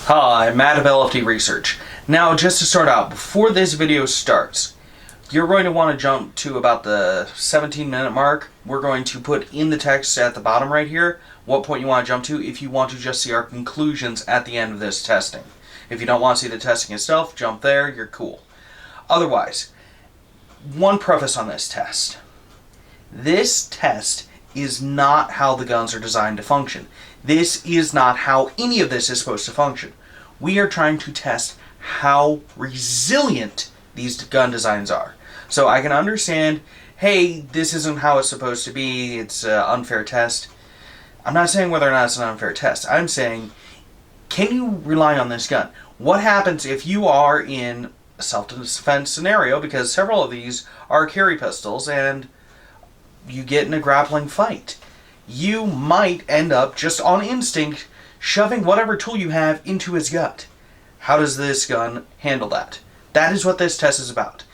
Hi, I'm Matt of LFD Research. Now, just to start out, before this video starts, you're going to want to jump to about the 17-minute mark. We're going to put in the text at the bottom right here what point you want to jump to if you want to just see our conclusions at the end of this testing. If you don't want to see the testing itself, jump there, you're cool. Otherwise, one preface on this test. This test is not how the guns are designed to function. This is not how any of this is supposed to function. We are trying to test how resilient these gun designs are. So I can understand, hey, this isn't how it's supposed to be, it's an unfair test. I'm not saying whether or not it's an unfair test. I'm saying, can you rely on this gun? What happens if you are in a self-defense scenario, because several of these are carry pistols, and you get in a grappling fight? You might end up, just on instinct, shoving whatever tool you have into his gut. How does this gun handle that? That is what this test is about.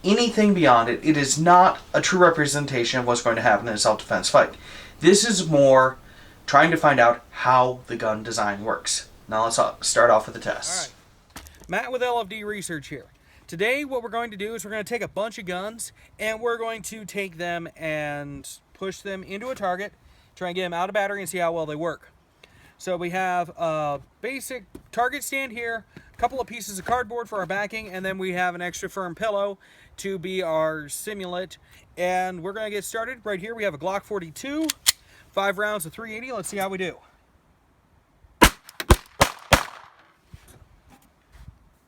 Anything beyond it, it is not a true representation of what's going to happen in a self-defense fight. This is more trying to find out how the gun design works. Now let's start off with the test. All right. Matt with LFD Research here. Today what we're going to do is we're going to take a bunch of guns and we're going to take them and push them into a target, try and get them out of battery and see how well they work. So we have a basic target stand here, a couple of pieces of cardboard for our backing, and then we have an extra firm pillow to be our simulant. And we're going to get started. Right here we have a Glock 42, 5 rounds of 380. Let's see how we do.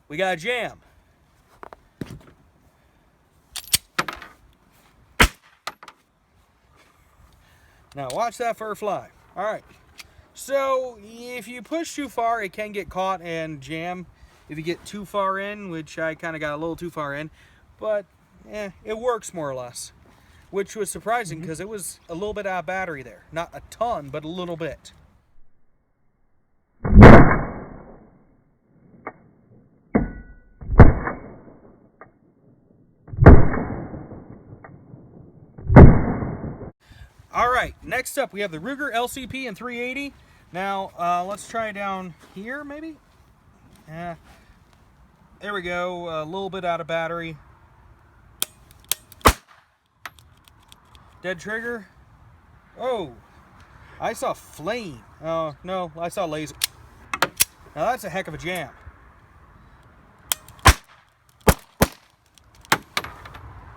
We got a jam. Now watch that fur fly. All right. So if you push too far, it can get caught and jam. If you get too far in, which I kind of got a little too far in, but it works more or less, which was surprising because it was a little bit out of battery there. Not a ton, but a little bit. All right, next up we have the Ruger LCP and 380. Now let's try down here maybe. There we go, a little bit out of battery. Dead trigger. Oh, I saw flame. Oh no, I saw laser. Now that's a heck of a jam.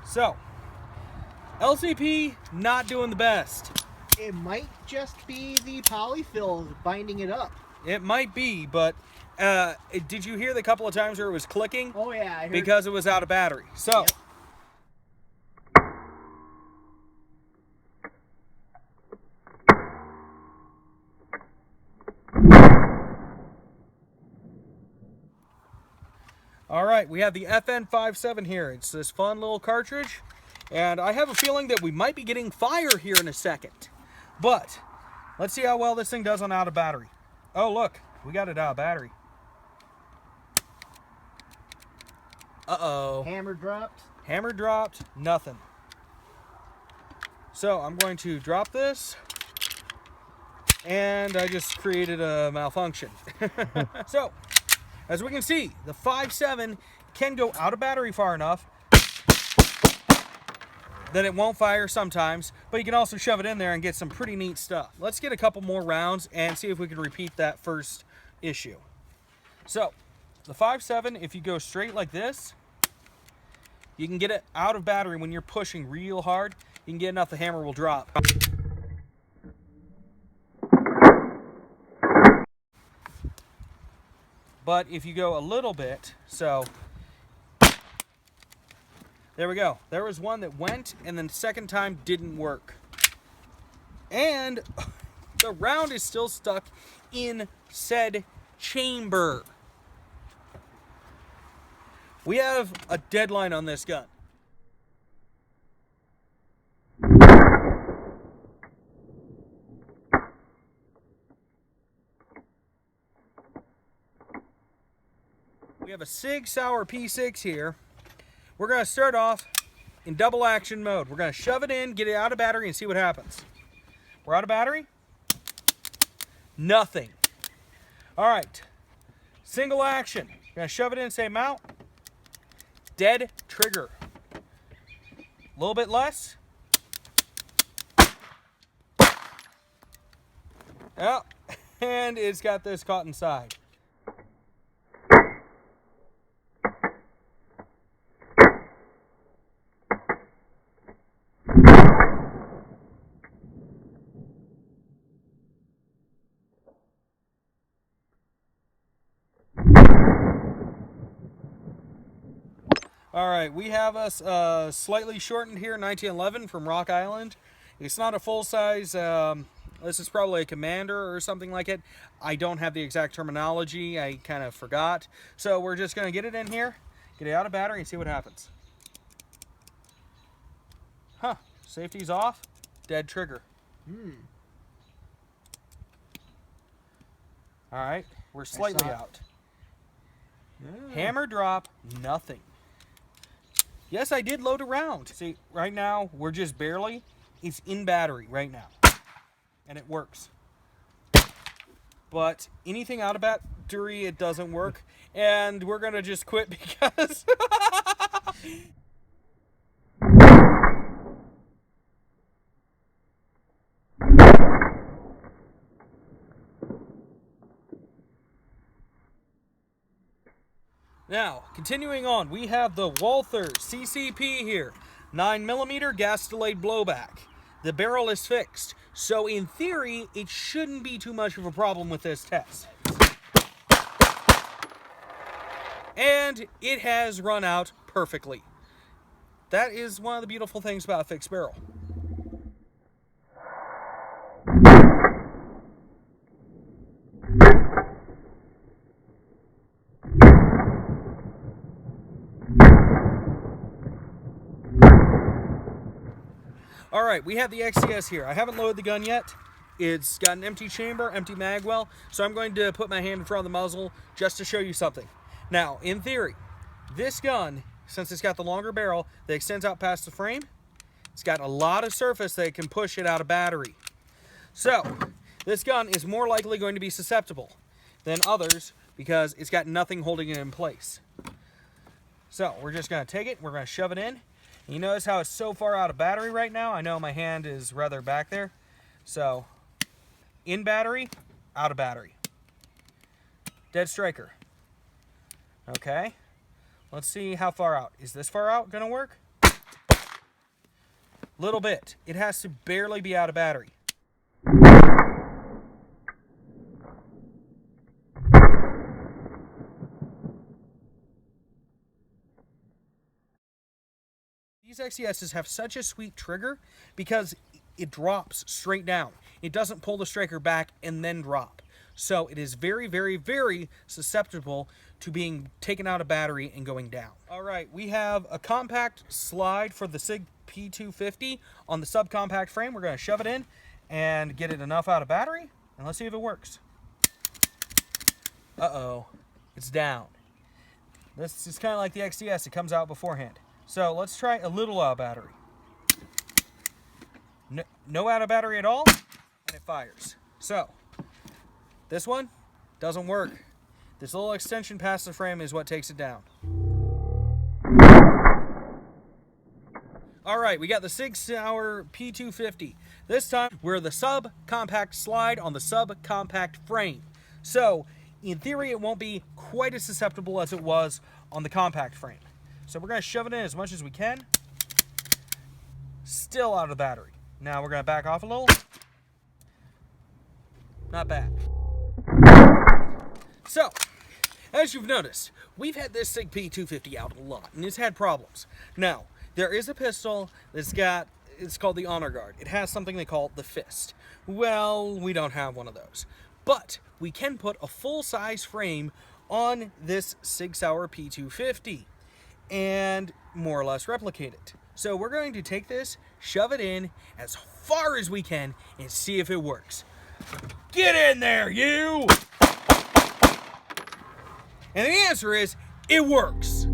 So LCP not doing the best. It might just be the polyfill binding it up. It might be, but did you hear the couple of times where it was clicking? Oh yeah, I heard. Because it was out of battery. So. Yep. All right, we have the FN57 here. It's this fun little cartridge. And I have a feeling that we might be getting fire here in a second. But let's see how well this thing does on out of battery. Oh, look, we got it out of battery. Uh-oh. Hammer dropped. Hammer dropped, nothing. So I'm going to drop this. And I just created a malfunction. So, as we can see, the 5.7 can go out of battery far enough that it won't fire sometimes, but you can also shove it in there and get some pretty neat stuff. Let's get a couple more rounds and see if we can repeat that first issue. So, the 5.7, if you go straight like this, you can get it out of battery when you're pushing real hard. You can get enough the hammer will drop. But if you go a little bit, so there we go. There was one that went, and then the second time didn't work. And the round is still stuck in said chamber. We have a deadline on this gun. We have a Sig Sauer P6 here. We're going to start off in double action mode. We're going to shove it in, get it out of battery, and see what happens. We're out of battery. Nothing. All right. Single action. Gonna shove it in, say mount. Dead trigger. A little bit less. Oh, and it's got this caught inside. All right, we have us slightly shortened here 1911 from Rock Island. It's not a full size. This is probably a commander or something like it. I don't have the exact terminology. I kind of forgot. So we're just going to get it in here, get it out of battery, and see what happens. Huh. Safety's off. Dead trigger. All right. We're slightly out. Hammer drop. Nothing. Yes, I did load a round. See, right now, we're just barely. It's in battery right now. And it works. But anything out of battery, it doesn't work. And we're going to just quit because... Now, continuing on, we have the Walther CCP here. 9mm gas delayed blowback. The barrel is fixed, so in theory, it shouldn't be too much of a problem with this test. And it has run out perfectly. That is one of the beautiful things about a fixed barrel. All right, we have the XDS here. I haven't loaded the gun yet. It's got an empty chamber, empty mag well, so I'm going to put my hand in front of the muzzle just to show you something. Now, in theory, this gun, since it's got the longer barrel that extends out past the frame, it's got a lot of surface that can push it out of battery. So, this gun is more likely going to be susceptible than others because it's got nothing holding it in place. So, we're just going to take it, we're going to shove it in. You notice how it's so far out of battery right now? I know my hand is rather back there. So, in battery, out of battery. Dead striker. Okay. Let's see how far out. Is this far out going to work? Little bit. It has to barely be out of battery. These XDSs have such a sweet trigger because it drops straight down. It doesn't pull the striker back and then drop. So it is very, very, very susceptible to being taken out of battery and going down. All right, we have a compact slide for the Sig P250 on the subcompact frame. We're going to shove it in and get it enough out of battery, and let's see if it works. Uh-oh, it's down. This is kind of like the XDS. It comes out beforehand. So let's try a little out of battery. No out of battery at all, and it fires. So this one doesn't work. This little extension past the frame is what takes it down. All right, we got the Sig Sauer P250. This time, we're the subcompact slide on the subcompact frame. So, in theory, it won't be quite as susceptible as it was on the compact frame. So we're going to shove it in as much as we can. Still out of battery. Now we're going to back off a little. Not bad. So, as you've noticed, we've had this Sig P250 out a lot, and it's had problems. Now, there is a pistol that's it's called the Honor Guard. It has something they call the Fist. Well, we don't have one of those. But we can put a full-size frame on this Sig Sauer P250 and more or less replicate it. So we're going to take this, shove it in as far as we can, and see if it works. Get in there, you! And the answer is, it works.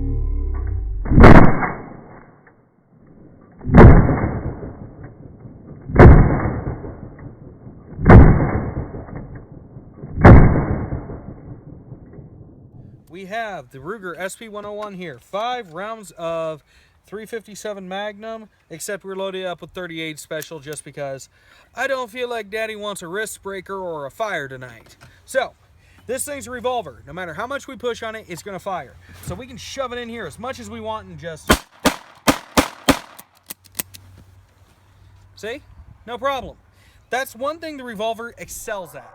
we have the Ruger SP101 here. 5 rounds of 357 Magnum, except we're loaded up with 38 Special just because I don't feel like Daddy wants a wrist breaker or a fire tonight. So, this thing's a revolver. No matter how much we push on it, it's going to fire. So we can shove it in here as much as we want and just... See? No problem. That's one thing the revolver excels at.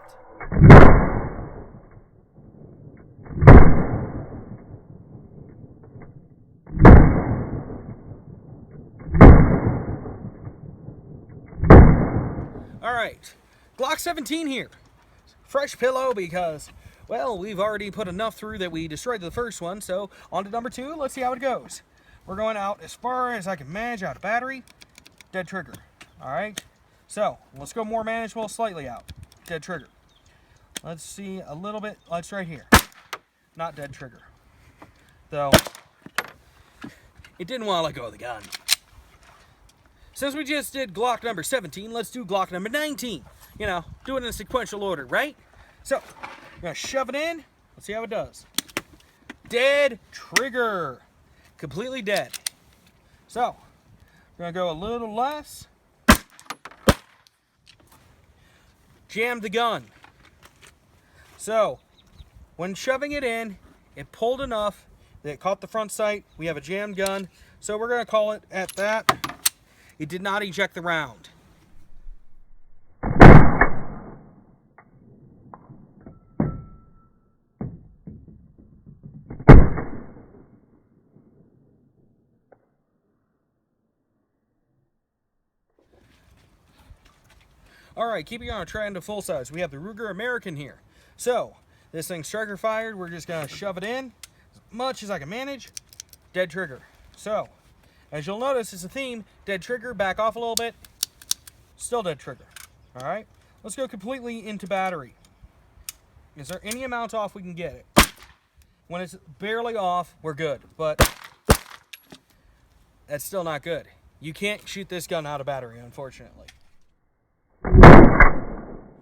Alright, Glock 17 here. Fresh pillow because, well, we've already put enough through that we destroyed the first one, so on to number 2, let's see how it goes. We're going out as far as I can manage out of battery, dead trigger. Alright, so let's go more manageable, slightly out, dead trigger. Let's see a little bit, let's right here, not dead trigger. Though, it didn't want to let go of the gun. Since we just did Glock number 17, let's do Glock number 19. You know, do it in a sequential order, right? So, we're going to shove it in. Let's see how it does. Dead trigger. Completely dead. So, we're going to go a little less. Jammed the gun. So, when shoving it in, it pulled enough that it caught the front sight. We have a jammed gun. So, we're going to call it at that. It did not eject the round. Alright, keeping on a trend to full size, we have the Ruger American here. So, this thing's striker fired. We're just going to shove it in as much as I can manage. Dead trigger. So, as you'll notice, it's a theme. Dead trigger, back off a little bit. Still dead trigger. Alright, let's go completely into battery. Is there any amount off we can get it? When it's barely off, we're good. But that's still not good. You can't shoot this gun out of battery, unfortunately.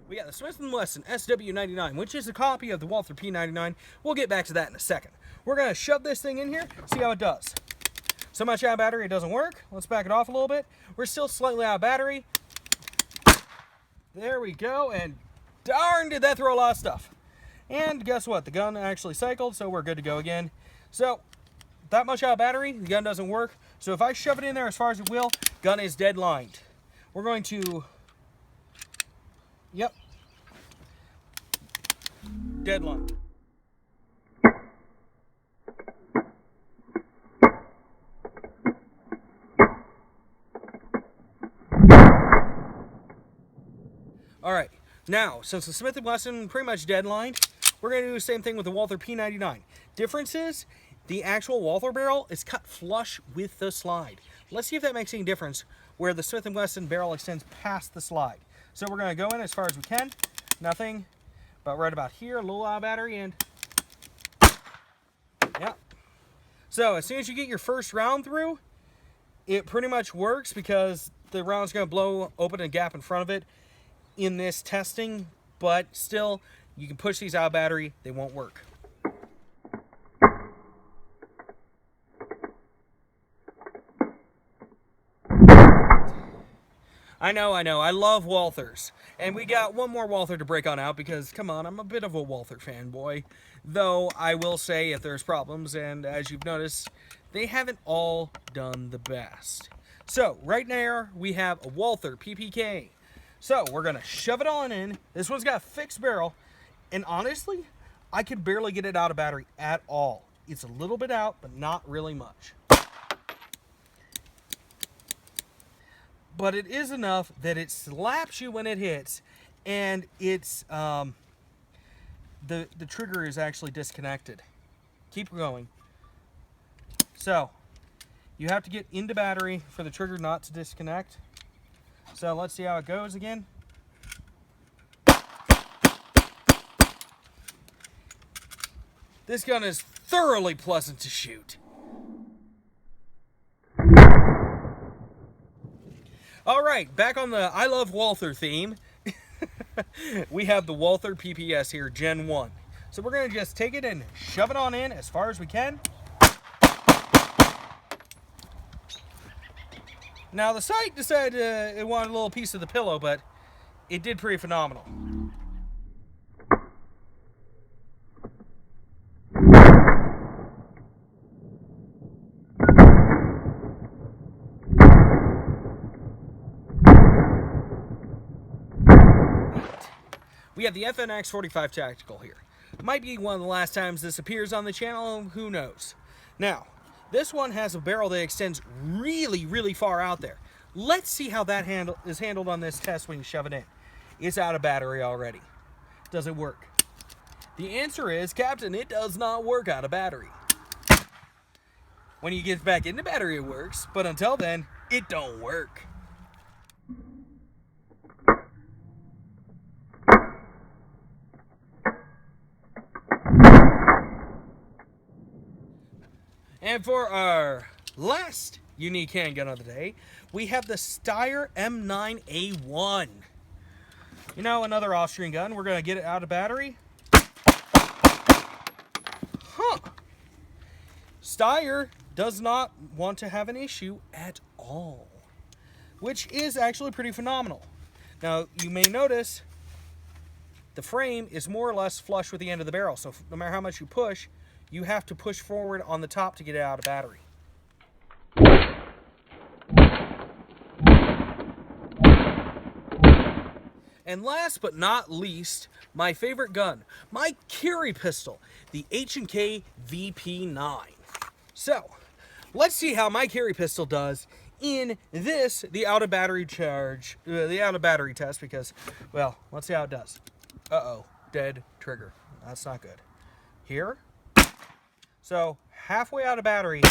We got the Smith & Wesson SW99, which is a copy of the Walther P99. We'll get back to that in a second. We're going to shove this thing in here, see how it does. So much out of battery, it doesn't work. Let's back it off a little bit. We're still slightly out of battery. There we go, and darn, did that throw a lot of stuff. And guess what? The gun actually cycled, so we're good to go again. So, that much out of battery, the gun doesn't work. So if I shove it in there as far as it will, gun is dead lined. We're going to... Yep. Dead lined. Alright, now, since the Smith & Wesson pretty much deadlined, we're going to do the same thing with the Walther P99. Difference is, the actual Walther barrel is cut flush with the slide. Let's see if that makes any difference where the Smith & Wesson barrel extends past the slide. So we're going to go in as far as we can. Nothing, but right about here, a little out of battery, and... yeah. So, as soon as you get your first round through, it pretty much works because the round's going to blow open a gap in front of it in this testing, but still, you can push these out of battery, they won't work. I know, I love Walthers. And we got one more Walther to break on out because, come on, I'm a bit of a Walther fanboy. Though, I will say if there's problems, and as you've noticed, they haven't all done the best. So, right now, we have a Walther PPK. So, we're going to shove it on in. This one's got a fixed barrel. And honestly, I can barely get it out of battery at all. It's a little bit out, but not really much. But it is enough that it slaps you when it hits. And it's, the trigger is actually disconnected. Keep going. So, you have to get into battery for the trigger not to disconnect. So let's see how it goes again. This gun is thoroughly pleasant to shoot. Alright, back on the I Love Walther theme. We have the Walther PPS here, Gen 1. So we're going to just take it and shove it on in as far as we can. Now the sight decided it wanted a little piece of the pillow, but it did pretty phenomenal. We have the FNX-45 Tactical here. Might be one of the last times this appears on the channel, who knows. Now, this one has a barrel that extends really, really far out there. Let's see how that is handled on this test when you shove it in. It's out of battery already. Does it work? The answer is, Captain, it does not work out of battery. When you get back into battery, it works, but until then, it don't work. And for our last unique handgun of the day, we have the Steyr M9-A1. You know, another Austrian gun. We're going to get it out of battery. Steyr does not want to have an issue at all, which is actually pretty phenomenal. Now, you may notice the frame is more or less flush with the end of the barrel, so no matter how much you push, you have to push forward on the top to get it out of battery. And last but not least, my favorite gun, my carry pistol, the HK VP9. So, let's see how my carry pistol does in this, the out of battery charge, the out of battery test, because, well, let's see how it does. Uh-oh, dead trigger. That's not good. Here. So, halfway out of battery,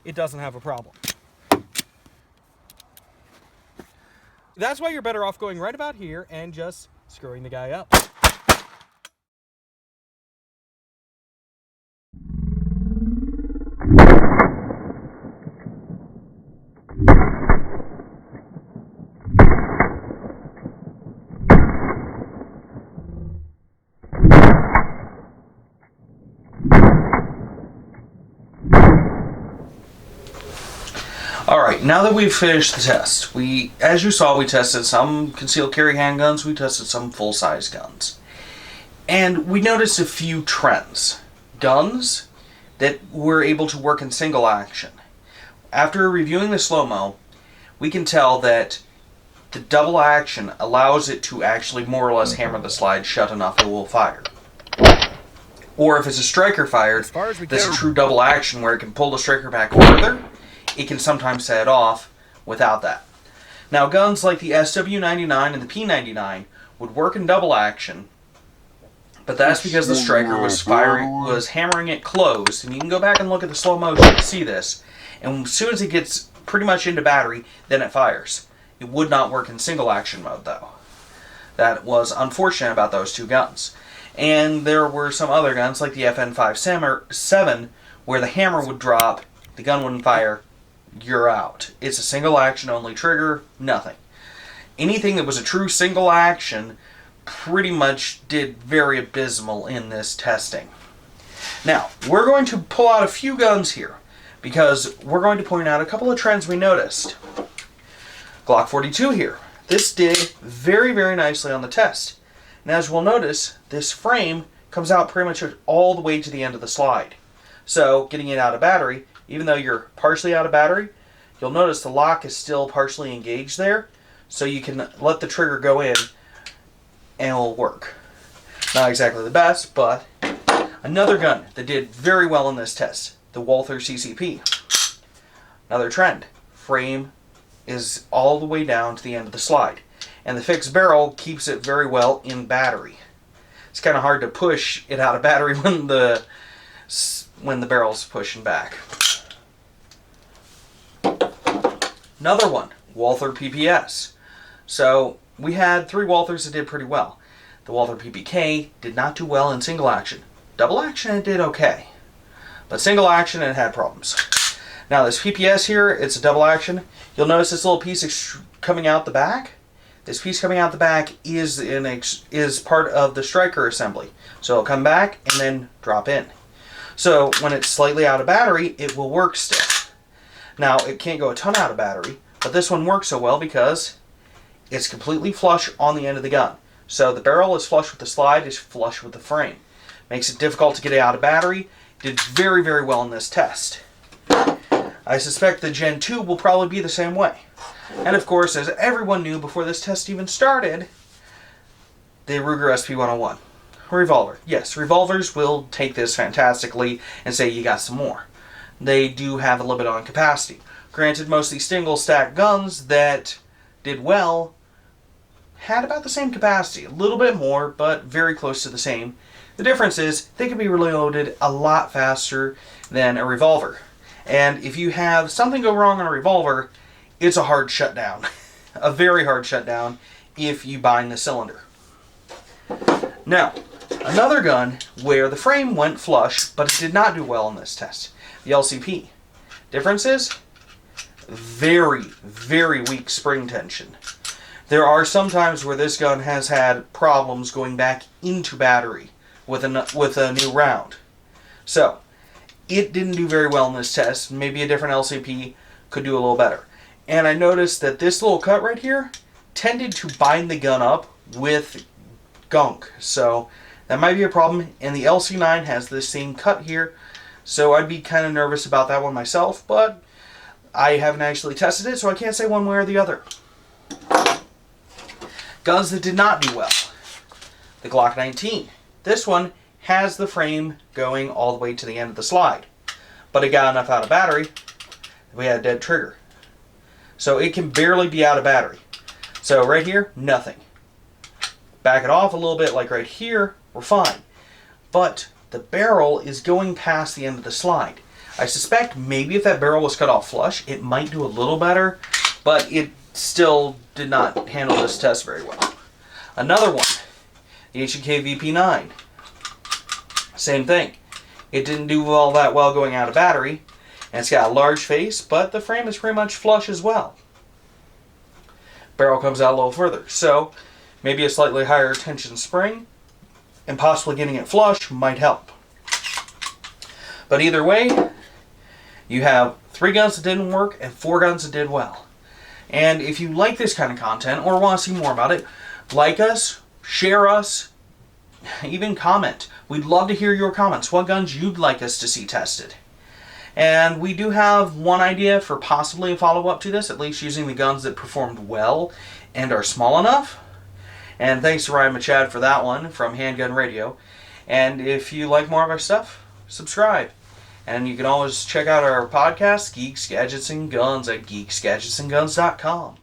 it doesn't have a problem. That's why you're better off going right about here and just screwing the guy up. Alright, now that we've finished the test, as you saw, we tested some concealed carry handguns, we tested some full-size guns. And we noticed a few trends. Guns that were able to work in single action. After reviewing the slow-mo, we can tell that the double action allows it to actually more or less hammer the slide shut enough it will fire. Or if it's a striker fired, that's a true double action where it can pull the striker back further. It can sometimes set it off without that. Now, guns like the SW99 and the P99 would work in double action, but that's because the striker was hammering it closed, and you can go back and look at the slow motion to see this. And as soon as it gets pretty much into battery, then it fires. It would not work in single action mode, though. That was unfortunate about those two guns. And there were some other guns like the FN57 where the hammer would drop, the gun wouldn't fire, you're out. It's a single action only trigger, nothing. Anything that was a true single action pretty much did very abysmal in this testing. Now, we're going to pull out a few guns here because we're going to point out a couple of trends we noticed. Glock 42 here. This did very, very nicely on the test. And as we'll notice, this frame comes out pretty much all the way to the end of the slide. So, getting it out of battery, even though you're partially out of battery, you'll notice the lock is still partially engaged there, so you can let the trigger go in and it'll work. Not exactly the best, but another gun that did very well in this test, the Walther CCP. Another trend, frame is all the way down to the end of the slide, and the fixed barrel keeps it very well in battery. It's kind of hard to push it out of battery when the barrel's pushing back. Another one, Walther PPS. So we had 3 Walthers that did pretty well. The Walther PPK did not do well in single action. Double action it did okay, but single action it had problems. Now this PPS here, it's a double action. You'll notice this little piece coming out the back. This piece coming out the back is part of the striker assembly. So it'll come back and then drop in. So when it's slightly out of battery, it will work still. Now, it can't go a ton out of battery, but this one works so well because it's completely flush on the end of the gun. So the barrel is flush with the slide, is flush with the frame. Makes it difficult to get it out of battery. Did very, very well in this test. I suspect the Gen 2 will probably be the same way. And of course, as everyone knew before this test even started, the Ruger SP101. Revolver. Yes, revolvers will take this fantastically and say you got some more. They do have a limit on capacity. Granted, most of these single stack guns that did well had about the same capacity. A little bit more, but very close to the same. The difference is they can be reloaded a lot faster than a revolver. And if you have something go wrong on a revolver, it's a hard shutdown. A very hard shutdown if you bind the cylinder. Now, another gun where the frame went flush, but it did not do well in this test. The LCP. Difference is very, very weak spring tension. There are some times where this gun has had problems going back into battery with a new round. So, it didn't do very well in this test. Maybe a different LCP could do a little better. And I noticed that this little cut right here tended to bind the gun up with gunk. So, that might be a problem. And the LC9 has this same cut here. So, I'd be kind of nervous about that one myself. But I haven't actually tested it, so I can't say one way or the other. Guns that did not do well. The Glock 19. This one has the frame going all the way to the end of the slide. But it got enough out of battery that we had a dead trigger. So it can barely be out of battery. So right here, nothing. Back it off a little bit, like right here, we're fine. But the barrel is going past the end of the slide. I suspect maybe if that barrel was cut off flush, it might do a little better, but it still did not handle this test very well. Another one, the HK VP9. Same thing. It didn't do all that well going out of battery, and it's got a large face, but the frame is pretty much flush as well. Barrel comes out a little further, so maybe a slightly higher tension spring and possibly getting it flush might help. But either way, you have 3 guns that didn't work and 4 guns that did well. And if you like this kind of content or want to see more about it, like us, share us, even comment. We'd love to hear your comments. What guns you'd like us to see tested. And we do have one idea for possibly a follow-up to this, at least using the guns that performed well and are small enough. And thanks to Ryan Michad for that one from Handgun Radio. And if you like more of our stuff, subscribe. And you can always check out our podcast, Geeks, Gadgets, and Guns, at geeksgadgetsandguns.com.